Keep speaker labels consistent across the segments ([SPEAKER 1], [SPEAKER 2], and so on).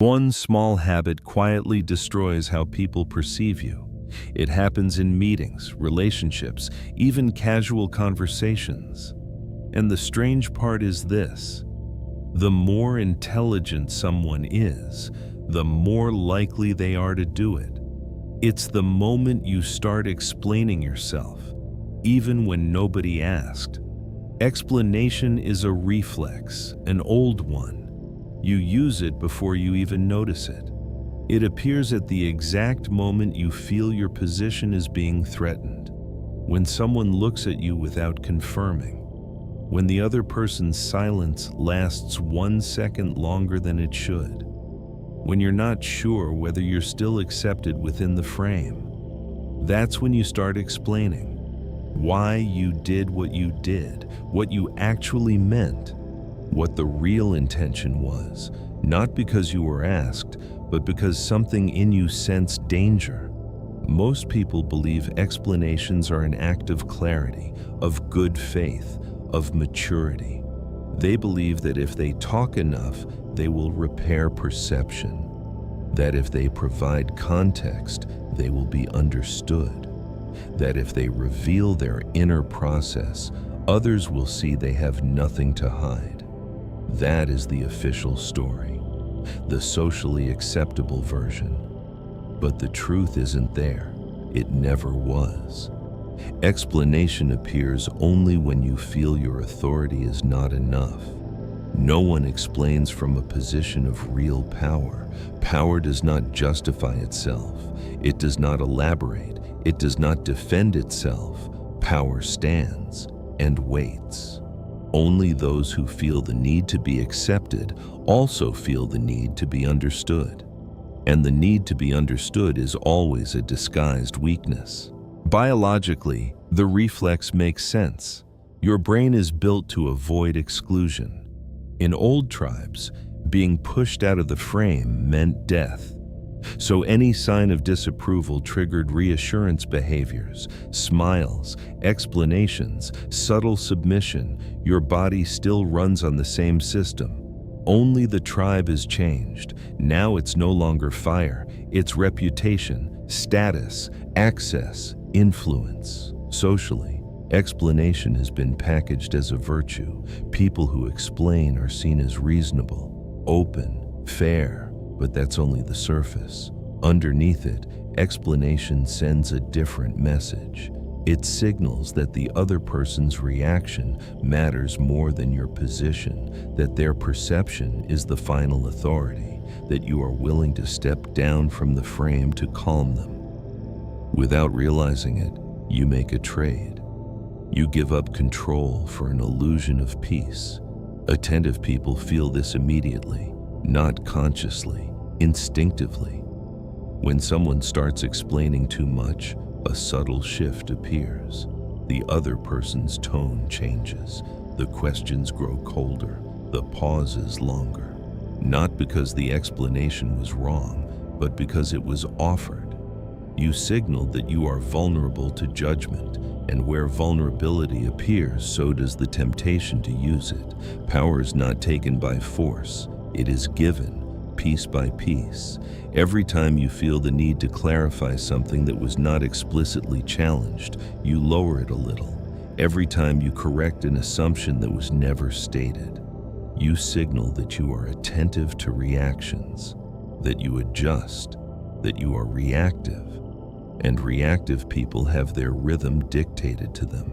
[SPEAKER 1] One small habit quietly destroys how people perceive you. It happens in meetings, relationships, even casual conversations. And the strange part is this: the more intelligent someone is, the more likely they are to do it. It's the moment you start explaining yourself, even when nobody asked. Explanation is a reflex, an old one. You use it before you even notice it. It appears at the exact moment you feel your position is being threatened, when someone looks at you without confirming, when the other person's silence lasts 1 second longer than it should, when you're not sure whether you're still accepted within the frame. That's when you start explaining why you did, what you actually meant, what the real intention was, not because you were asked, but because something in you sensed danger. Most people believe explanations are an act of clarity, of good faith, of maturity. They believe that if they talk enough, they will repair perception, that if they provide context, they will be understood, that if they reveal their inner process, others will see they have nothing to hide. That is the official story, the socially acceptable version. But the truth isn't there. It never was. Explanation appears only when you feel your authority is not enough. No one explains from a position of real power. Power does not justify itself. It does not elaborate. It does not defend itself. Power stands and waits. Only those who feel the need to be accepted also feel the need to be understood. And the need to be understood is always a disguised weakness. Biologically, the reflex makes sense. Your brain is built to avoid exclusion. In old tribes, being pushed out of the frame meant death. So any sign of disapproval triggered reassurance behaviors, smiles, explanations, subtle submission. Your body still runs on the same system. Only the tribe is changed. Now it's no longer fire, it's reputation, status, access, influence. Socially, explanation has been packaged as a virtue. People who explain are seen as reasonable, open, fair. But that's only the surface. Underneath it, explanation sends a different message. It signals that the other person's reaction matters more than your position, that their perception is the final authority, that you are willing to step down from the frame to calm them. Without realizing it, you make a trade. You give up control for an illusion of peace. Attentive people feel this immediately, not consciously. Instinctively. When someone starts explaining too much, a subtle shift appears. The other person's tone changes. The questions grow colder, the pauses longer. Not because the explanation was wrong, but because it was offered. You signaled that you are vulnerable to judgment, and where vulnerability appears, so does the temptation to use it. Power is not taken by force, it is given. Piece by piece. Every time you feel the need to clarify something that was not explicitly challenged, you lower it a little. Every time you correct an assumption that was never stated, you signal that you are attentive to reactions, that you adjust, that you are reactive. And reactive people have their rhythm dictated to them.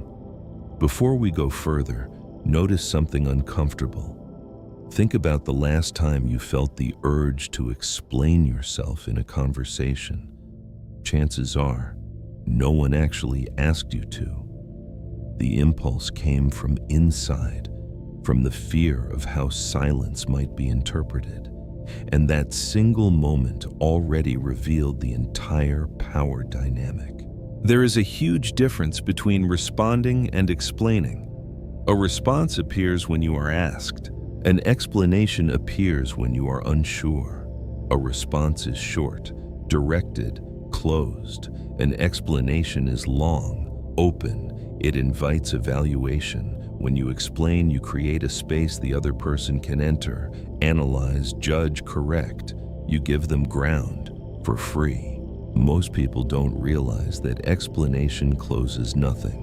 [SPEAKER 1] Before we go further, notice something uncomfortable. Think about the last time you felt the urge to explain yourself in a conversation. Chances are, no one actually asked you to. The impulse came from inside, from the fear of how silence might be interpreted. And that single moment already revealed the entire power dynamic. There is a huge difference between responding and explaining. A response appears when you are asked. An explanation appears when you are unsure. A response is short, directed, closed. An explanation is long, open. It invites evaluation. When you explain, you create a space the other person can enter, analyze, judge, correct. You give them ground for free. Most people don't realize that explanation closes nothing.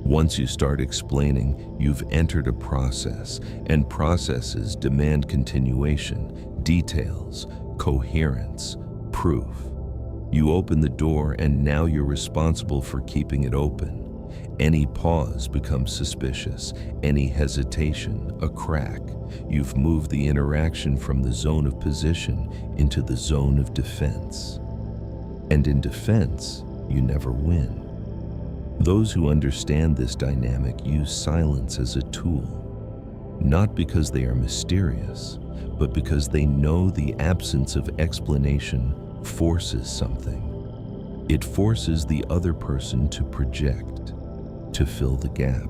[SPEAKER 1] Once you start explaining, you've entered a process, and processes demand continuation, details, coherence, proof. You open the door, and now you're responsible for keeping it open. Any pause becomes suspicious, any hesitation a crack. You've moved the interaction from the zone of position into the zone of defense. And in defense, you never win. Those who understand this dynamic use silence as a tool, not because they are mysterious, but because they know the absence of explanation forces something. It forces the other person to project, to fill the gap,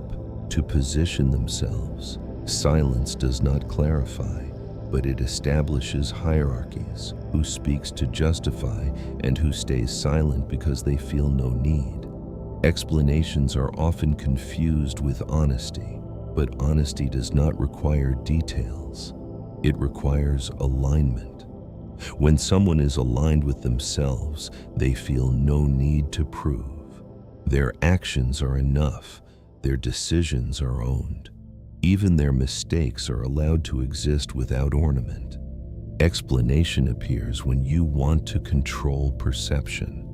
[SPEAKER 1] to position themselves. Silence does not clarify, but it establishes hierarchies: who speaks to justify and who stays silent because they feel no need. Explanations are often confused with honesty, but honesty does not require details. It requires alignment. When someone is aligned with themselves, they feel no need to prove. Their actions are enough. Their decisions are owned. Even their mistakes are allowed to exist without ornament. Explanation appears when you want to control perception,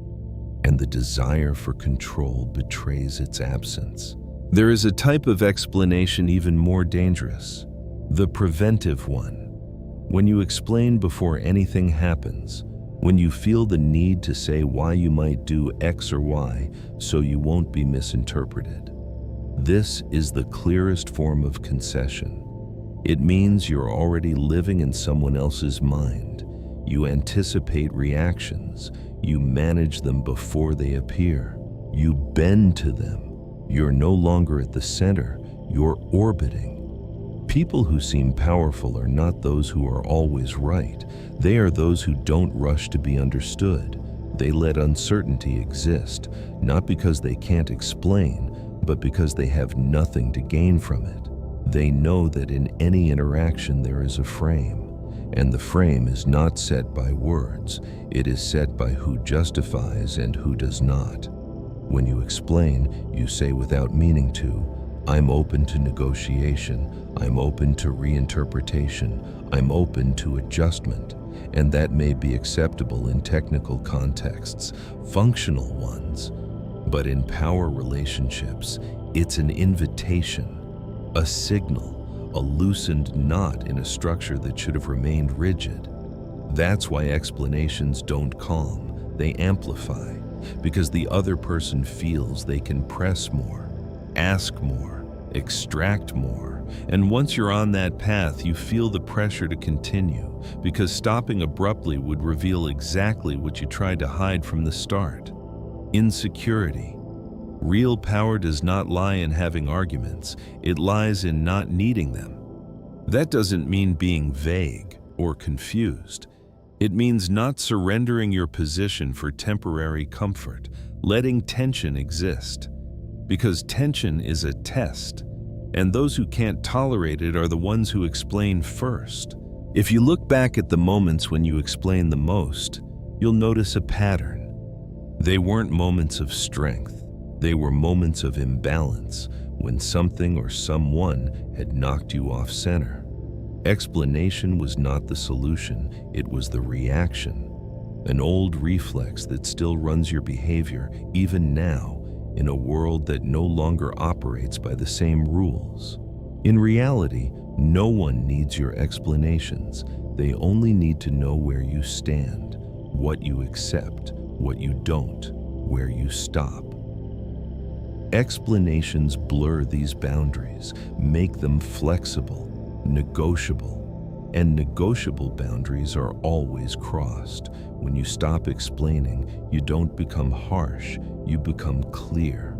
[SPEAKER 1] and the desire for control betrays its absence. There is a type of explanation even more dangerous, the preventive one. When you explain before anything happens, when you feel the need to say why you might do X or Y so you won't be misinterpreted. This is the clearest form of concession. It means you're already living in someone else's mind. You anticipate reactions. You manage them before they appear. You bend to them. You're no longer at the center. You're orbiting. People who seem powerful are not those who are always right. They are those who don't rush to be understood. They let uncertainty exist, not because they can't explain, but because they have nothing to gain from it. They know that in any interaction there is a frame, and the frame is not set by words. It is set by who justifies and who does not. When you explain, you say without meaning to, I'm open to negotiation, I'm open to reinterpretation, I'm open to adjustment, and that may be acceptable in technical contexts, functional ones. But in power relationships, it's an invitation, a signal, a loosened knot in a structure that should have remained rigid. That's why explanations don't calm, they amplify, because the other person feels they can press more, ask more, extract more. And once you're on that path, you feel the pressure to continue, because stopping abruptly would reveal exactly what you tried to hide from the start. Insecurity. Real power does not lie in having arguments, it lies in not needing them. That doesn't mean being vague or confused. It means not surrendering your position for temporary comfort, letting tension exist. Because tension is a test, and those who can't tolerate it are the ones who explain first. If you look back at the moments when you explain the most, you'll notice a pattern. They weren't moments of strength. They were moments of imbalance, when something or someone had knocked you off center. Explanation was not the solution, it was the reaction. An old reflex that still runs your behavior, even now, in a world that no longer operates by the same rules. In reality, no one needs your explanations. They only need to know where you stand, what you accept, what you don't, where you stop. Explanations blur these boundaries, make them flexible, negotiable, and negotiable boundaries are always crossed. When you stop explaining, you don't become harsh, you become clear.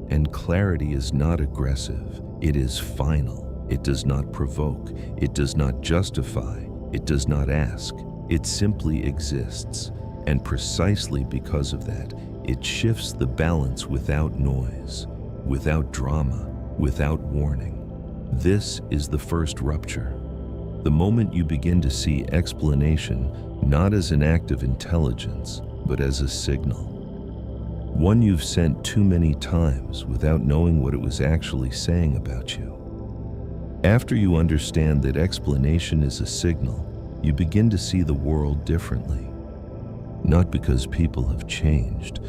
[SPEAKER 1] And clarity is not aggressive, it is final. It does not provoke, it does not justify, it does not ask, it simply exists. And precisely because of that, it shifts the balance without noise, without drama, without warning. This is the first rupture. the moment you begin to see explanation not as an act of intelligence, but as a signal. One you've sent too many times without knowing what it was actually saying about you. After you understand that explanation is a signal, you begin to see the world differently. Not because people have changed,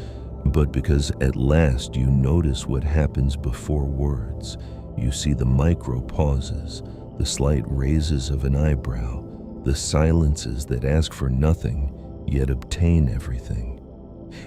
[SPEAKER 1] but because at last you notice what happens before words. You see the micro pauses, the slight raises of an eyebrow, the silences that ask for nothing, yet obtain everything.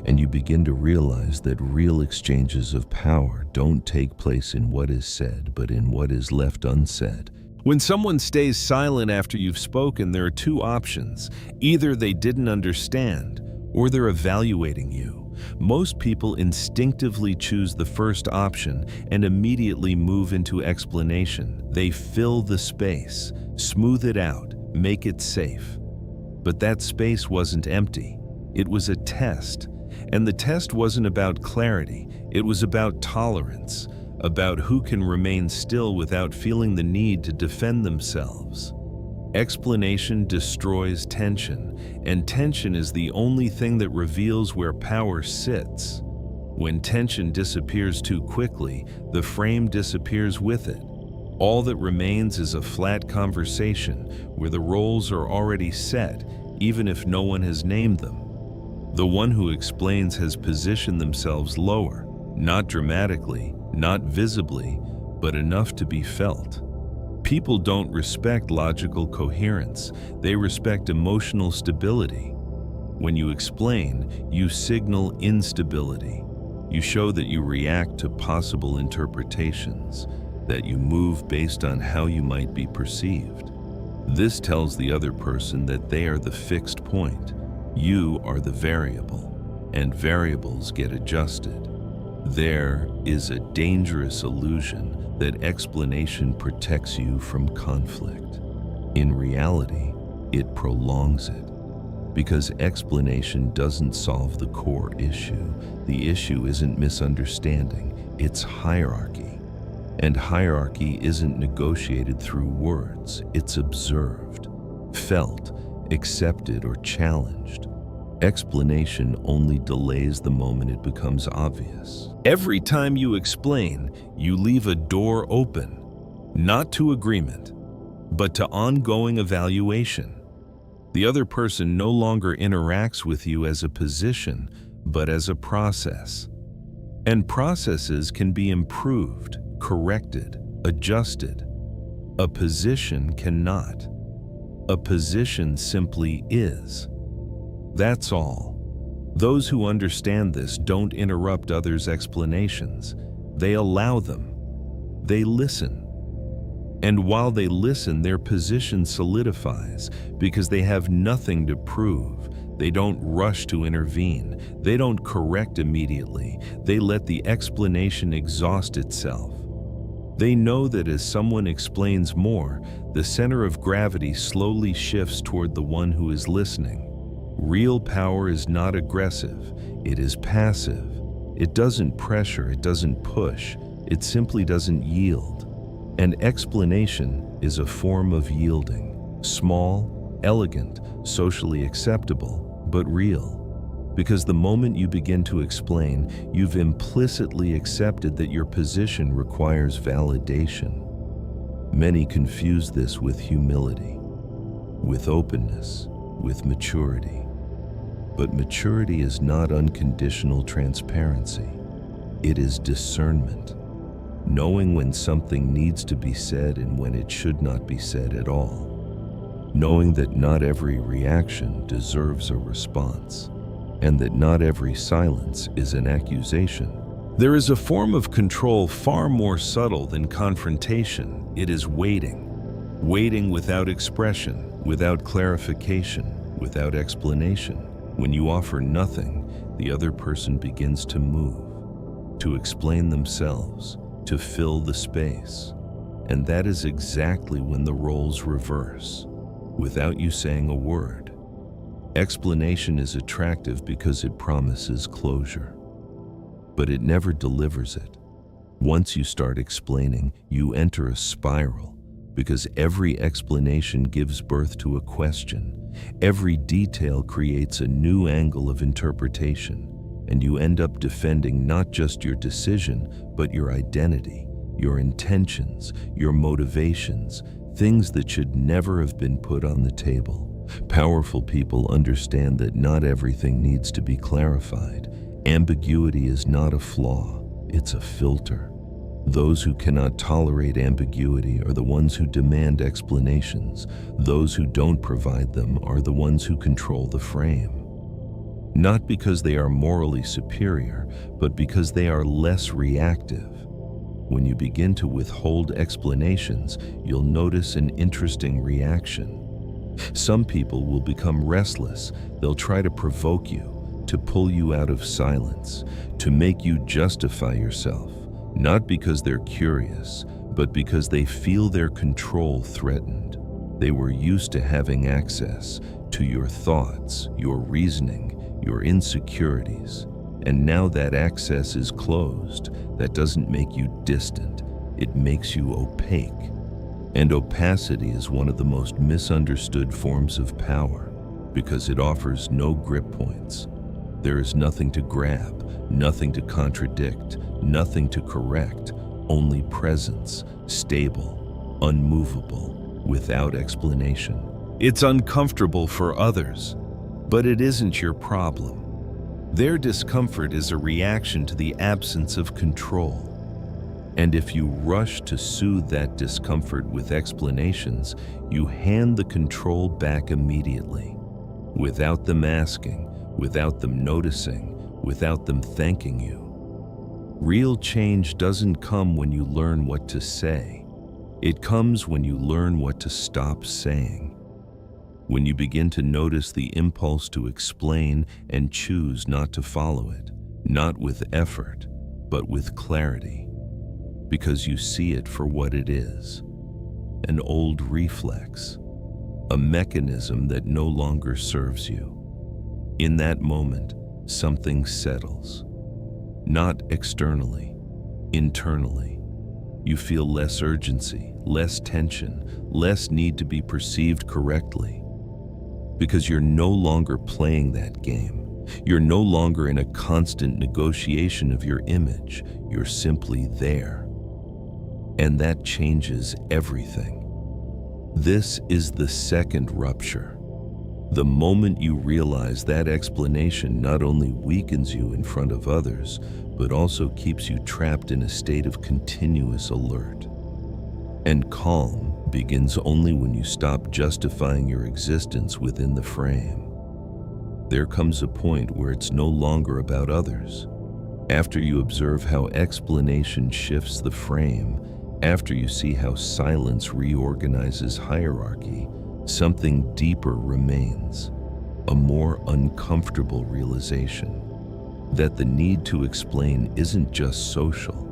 [SPEAKER 1] And you begin to realize that real exchanges of power don't take place in what is said, but in what is left unsaid. When someone stays silent after you've spoken, there are two options. Either they didn't understand, or they're evaluating you. Most people instinctively choose the first option and immediately move into explanation. They fill the space, smooth it out, make it safe. But that space wasn't empty. It was a test. And the test wasn't about clarity. It was about tolerance, about who can remain still without feeling the need to defend themselves. Explanation destroys tension, and tension is the only thing that reveals where power sits. When tension disappears too quickly, the frame disappears with it. All that remains is a flat conversation where the roles are already set, even if no one has named them. The one who explains has positioned themselves lower, not dramatically, not visibly, but enough to be felt. People don't respect logical coherence, they respect emotional stability. When you explain, you signal instability. You show that you react to possible interpretations, that you move based on how you might be perceived. This tells the other person that they are the fixed point. You are the variable, and variables get adjusted. There is a dangerous illusion that explanation protects you from conflict. In reality, it prolongs it, because explanation doesn't solve the core issue. The issue isn't misunderstanding, it's hierarchy. And hierarchy isn't negotiated through words, it's observed, felt, accepted, or challenged. Explanation only delays the moment it becomes obvious. Every time you explain, you leave a door open, not to agreement, but to ongoing evaluation. The other person no longer interacts with you as a position, but as a process. And processes can be improved, corrected, adjusted. A position cannot. A position simply is. That's all. Those who understand this don't interrupt others' explanations. They allow them. They listen. And while they listen, their position solidifies because they have nothing to prove. They don't rush to intervene. They don't correct immediately. They let the explanation exhaust itself. They know that as someone explains more, the center of gravity slowly shifts toward the one who is listening. Real power is not aggressive, it is passive. It doesn't pressure, it doesn't push, it simply doesn't yield. And explanation is a form of yielding. Small, elegant, socially acceptable, but real. Because the moment you begin to explain, you've implicitly accepted that your position requires validation. Many confuse this with humility, with openness, with maturity. But maturity is not unconditional transparency. It is discernment, knowing when something needs to be said and when it should not be said at all. Knowing that not every reaction deserves a response, and that not every silence is an accusation. There is a form of control far more subtle than confrontation. It is waiting. Waiting without expression, without clarification, without explanation. When you offer nothing, the other person begins to move, to explain themselves, to fill the space. And that is exactly when the roles reverse, without you saying a word. Explanation is attractive because it promises closure, but it never delivers it. Once you start explaining, you enter a spiral, because every explanation gives birth to a question. Every detail creates a new angle of interpretation, and you end up defending not just your decision, but your identity, your intentions, your motivations, things that should never have been put on the table. Powerful people understand that not everything needs to be clarified. Ambiguity is not a flaw, it's a filter. Those who cannot tolerate ambiguity are the ones who demand explanations. Those who don't provide them are the ones who control the frame. Not because they are morally superior, but because they are less reactive. When you begin to withhold explanations, you'll notice an interesting reaction. Some people will become restless. They'll try to provoke you, to pull you out of silence, to make you justify yourself. Not because they're curious, but because they feel their control threatened. They were used to having access to your thoughts, your reasoning, your insecurities. And now that access is closed. That doesn't make you distant, it makes you opaque. And opacity is one of the most misunderstood forms of power because it offers no grip points. There is nothing to grab, nothing to contradict, nothing to correct, only presence, stable, unmovable, without explanation. It's uncomfortable for others, but it isn't your problem. Their discomfort is a reaction to the absence of control. And if you rush to soothe that discomfort with explanations, you hand the control back immediately, without them asking, without them noticing, without them thanking you. Real change doesn't come when you learn what to say. It comes when you learn what to stop saying. When you begin to notice the impulse to explain and choose not to follow it, not with effort, but with clarity, because you see it for what it is, an old reflex, a mechanism that no longer serves you. In that moment, something settles. Not externally, internally. You feel less urgency, less tension, less need to be perceived correctly. Because you're no longer playing that game. You're no longer in a constant negotiation of your image. You're simply there. And that changes everything. This is the second rupture. The moment you realize that explanation not only weakens you in front of others, but also keeps you trapped in a state of continuous alert. And calm begins only when you stop justifying your existence within the frame. There comes a point where it's no longer about others. After you observe how explanation shifts the frame, after you see how silence reorganizes hierarchy, something deeper remains, a more uncomfortable realization that the need to explain isn't just social,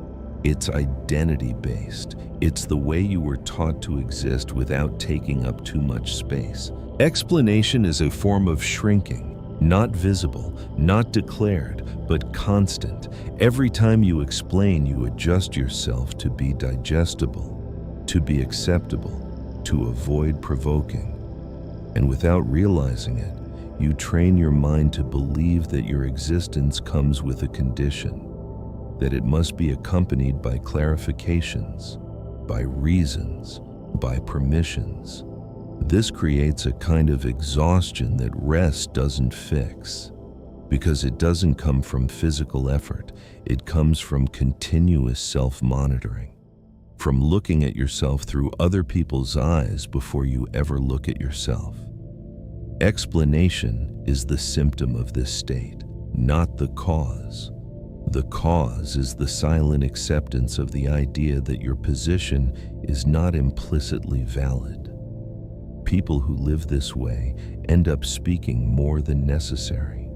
[SPEAKER 1] it's identity-based. It's the way you were taught to exist without taking up too much space. Explanation is a form of shrinking, not visible, not declared, but constant. Every time you explain, you adjust yourself to be digestible, to be acceptable, to avoid provoking. And without realizing it, you train your mind to believe that your existence comes with a condition, that it must be accompanied by clarifications, by reasons, by permissions. This creates a kind of exhaustion that rest doesn't fix, because it doesn't come from physical effort, it comes from continuous self-monitoring, from looking at yourself through other people's eyes before you ever look at yourself. Explanation is the symptom of this state, not the cause. The cause is the silent acceptance of the idea that your position is not implicitly valid. People who live this way end up speaking more than necessary,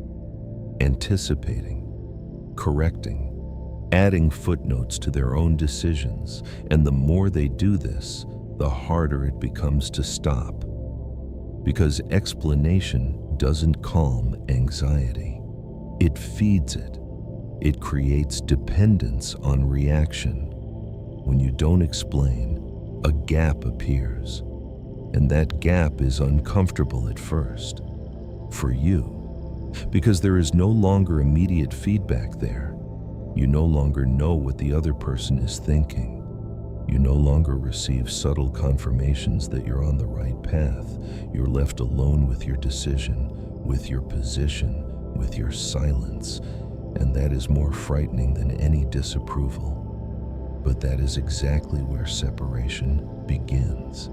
[SPEAKER 1] anticipating, correcting, adding footnotes to their own decisions, and the more they do this, the harder it becomes to stop. Because explanation doesn't calm anxiety. It feeds it. It creates dependence on reaction. When you don't explain, a gap appears. And that gap is uncomfortable at first, for you, because there is no longer immediate feedback there. You no longer know what the other person is thinking. You no longer receive subtle confirmations that you're on the right path. You're left alone with your decision, with your position, with your silence, and that is more frightening than any disapproval. But that is exactly where separation begins.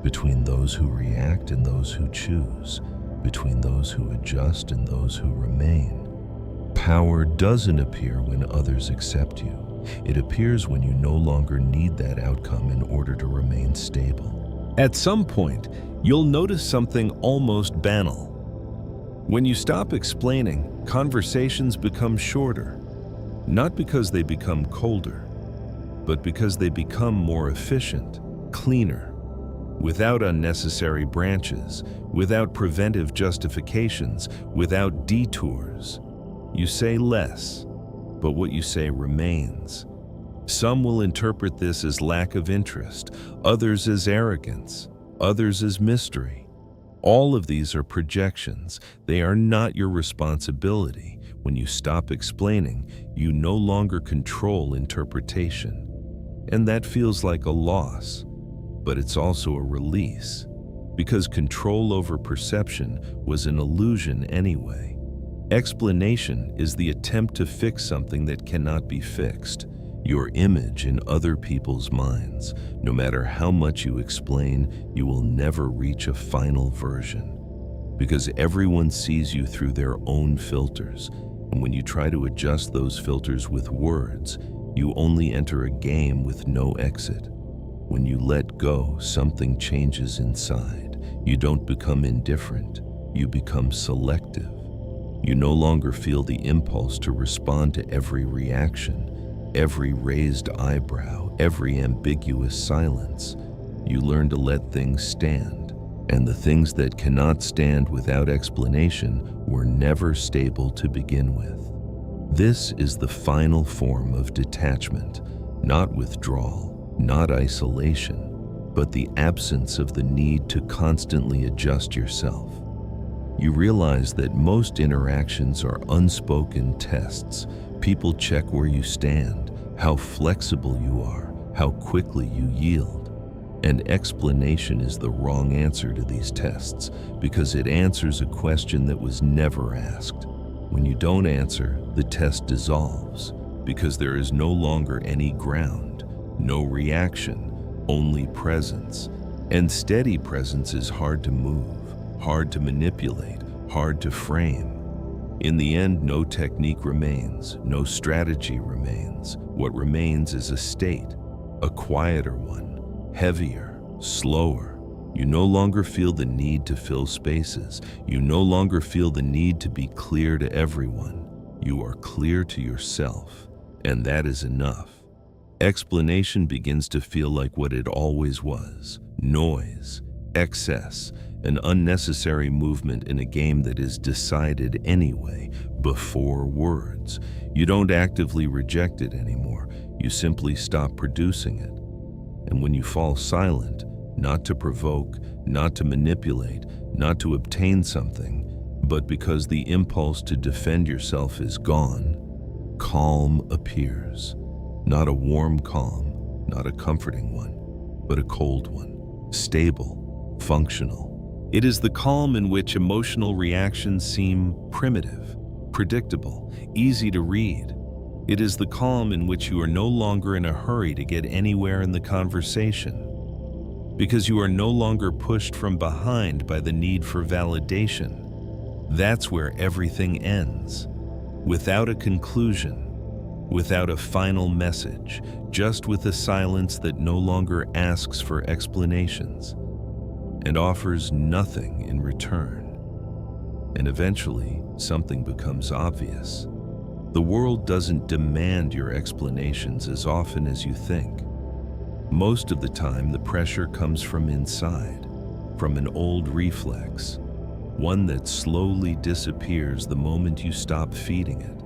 [SPEAKER 1] Between those who react and those who choose, between those who adjust and those who remain. Power doesn't appear when others accept you. It appears when you no longer need that outcome in order to remain stable. At some point, you'll notice something almost banal. When you stop explaining, conversations become shorter, not because they become colder, but because they become more efficient, cleaner, without unnecessary branches, without preventive justifications, without detours. You say less, but what you say remains. Some will interpret this as lack of interest, others as arrogance, others as mystery. All of these are projections. They are not your responsibility. When you stop explaining, you no longer control interpretation. And that feels like a loss, but it's also a release, because control over perception was an illusion anyway. Explanation is the attempt to fix something that cannot be fixed, your image in other people's minds. No matter how much you explain, you will never reach a final version, because everyone sees you through their own filters, and when you try to adjust those filters with words, you only enter a game with no exit. When you let go, something changes inside. You don't become indifferent, you become selective. You no longer feel the impulse to respond to every reaction, every raised eyebrow, every ambiguous silence. You learn to let things stand, and the things that cannot stand without explanation were never stable to begin with. This is the final form of detachment, not withdrawal, not isolation, but the absence of the need to constantly adjust yourself. You realize that most interactions are unspoken tests. People check where you stand, how flexible you are, how quickly you yield. And explanation is the wrong answer to these tests, because it answers a question that was never asked. When you don't answer, the test dissolves, because there is no longer any ground, no reaction, only presence. And steady presence is hard to move, hard to manipulate, hard to frame. In the end, no technique remains, no strategy remains. What remains is a state, a quieter one, heavier, slower. You no longer feel the need to fill spaces. You no longer feel the need to be clear to everyone. You are clear to yourself, and that is enough. Explanation begins to feel like what it always was: noise, excess, an unnecessary movement in a game that is decided anyway, before words. You don't actively reject it anymore. You simply stop producing it. And when you fall silent, not to provoke, not to manipulate, not to obtain something, but because the impulse to defend yourself is gone, calm appears. Not a warm calm, not a comforting one, but a cold one, stable, functional. It is the calm in which emotional reactions seem primitive, predictable, easy to read. It is the calm in which you are no longer in a hurry to get anywhere in the conversation, because you are no longer pushed from behind by the need for validation. That's where everything ends, without a conclusion, without a final message, just with a silence that no longer asks for explanations and offers nothing in return. And eventually, something becomes obvious. The world doesn't demand your explanations as often as you think. Most of the time, the pressure comes from inside, from an old reflex, one that slowly disappears the moment you stop feeding it.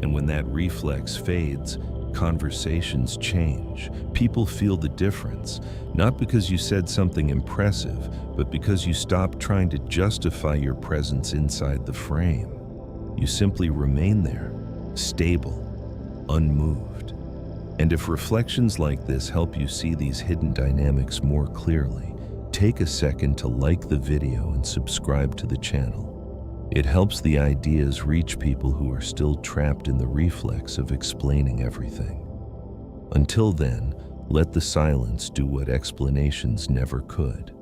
[SPEAKER 1] And when that reflex fades, Conversations change. People feel the difference, not because you said something impressive, but because you stopped trying to justify your presence inside the frame. You simply remain there, stable, unmoved. And if reflections like this help you see these hidden dynamics more clearly, take a second to like the video and subscribe to the channel. It helps the ideas reach people who are still trapped in the reflex of explaining everything. Until then, let the silence do what explanations never could.